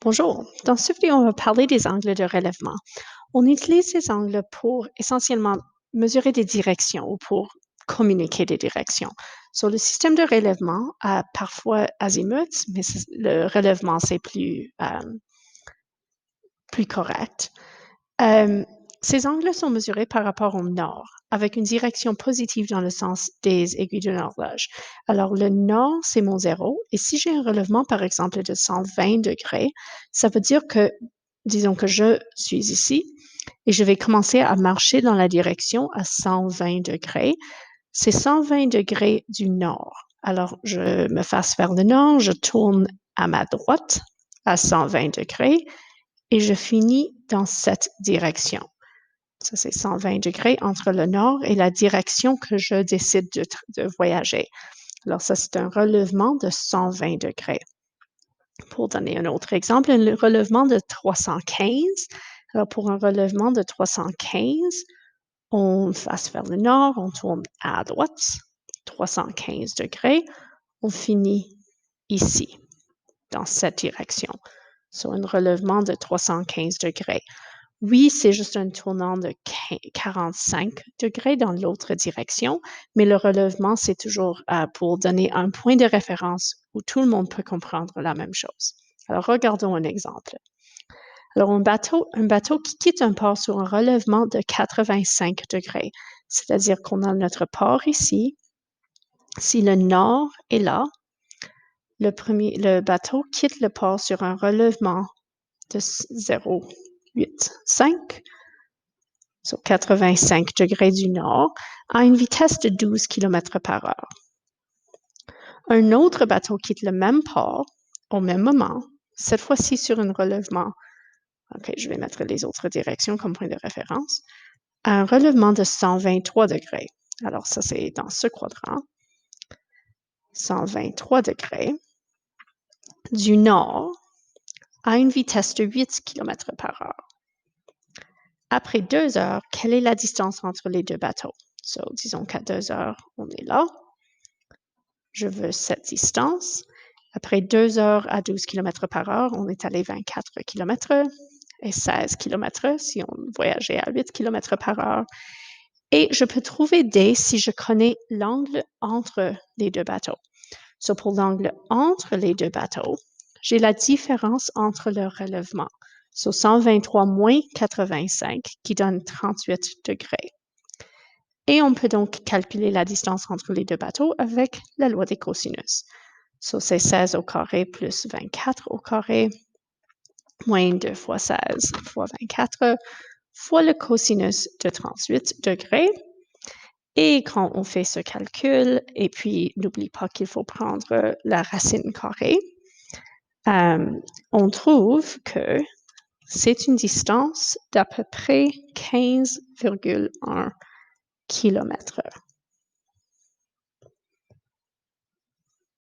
Bonjour, dans ce vidéo, on va parler des angles de relèvement. On utilise ces angles pour essentiellement mesurer des directions ou pour communiquer des directions. Sur le système de relèvement a parfois azimut, mais le relèvement, c'est plus correct. Ces angles sont mesurés par rapport au nord, avec une direction positive dans le sens des aiguilles d'une horloge. Alors, le nord, c'est mon zéro, et si j'ai un relèvement, par exemple, de 120 degrés, ça veut dire que, disons que je suis ici, et je vais commencer à marcher dans la direction à 120 degrés. C'est 120 degrés du nord. Alors, je me fasse vers le nord, je tourne à ma droite à 120 degrés, et je finis dans cette direction. Ça, c'est 120 degrés entre le nord et la direction que je décide de voyager. Alors, ça, c'est un relèvement de 120 degrés. Pour donner un autre exemple, un relèvement de 315. Alors, pour un relèvement de 315, on face vers le nord, on tourne à droite, 315 degrés. On finit ici, dans cette direction. Sur un relèvement de 315 degrés. Oui, c'est juste un tournant de 45 degrés dans l'autre direction, mais le relèvement, c'est toujours pour donner un point de référence où tout le monde peut comprendre la même chose. Alors, regardons un exemple. Alors, un bateau qui quitte un port sur un relèvement de 85 degrés, c'est-à-dire qu'on a notre port ici. Si le nord est là, le bateau quitte le port sur un relèvement de 0,85, sur 85 degrés du nord, à une vitesse de 12 km par heure. Un autre bateau quitte le même port au même moment, cette fois-ci sur un relèvement. OK, je vais mettre les autres directions comme point de référence. À un relèvement de 123 degrés. Alors, ça, c'est dans ce quadrant. 123 degrés du nord à une vitesse de 8 km par heure. Après 2 heures, quelle est la distance entre les deux bateaux? So, disons qu'à 2 heures, on est là. Je veux cette distance. Après 2 heures à 12 km par heure, on est allé 24 km et 16 km si on voyageait à 8 km par heure. Et je peux trouver D si je connais l'angle entre les deux bateaux. So, pour l'angle entre les deux bateaux, j'ai la différence entre leurs relèvements. So, 123 moins 85 qui donne 38 degrés. Et on peut donc calculer la distance entre les deux bateaux avec la loi des cosinus. So, c'est 16 au carré plus 24 au carré, moins 2 fois 16 fois 24, fois le cosinus de 38 degrés. Et quand on fait ce calcul, et puis n'oublie pas qu'il faut prendre la racine carrée, on trouve que c'est une distance d'à peu près 15,1 km.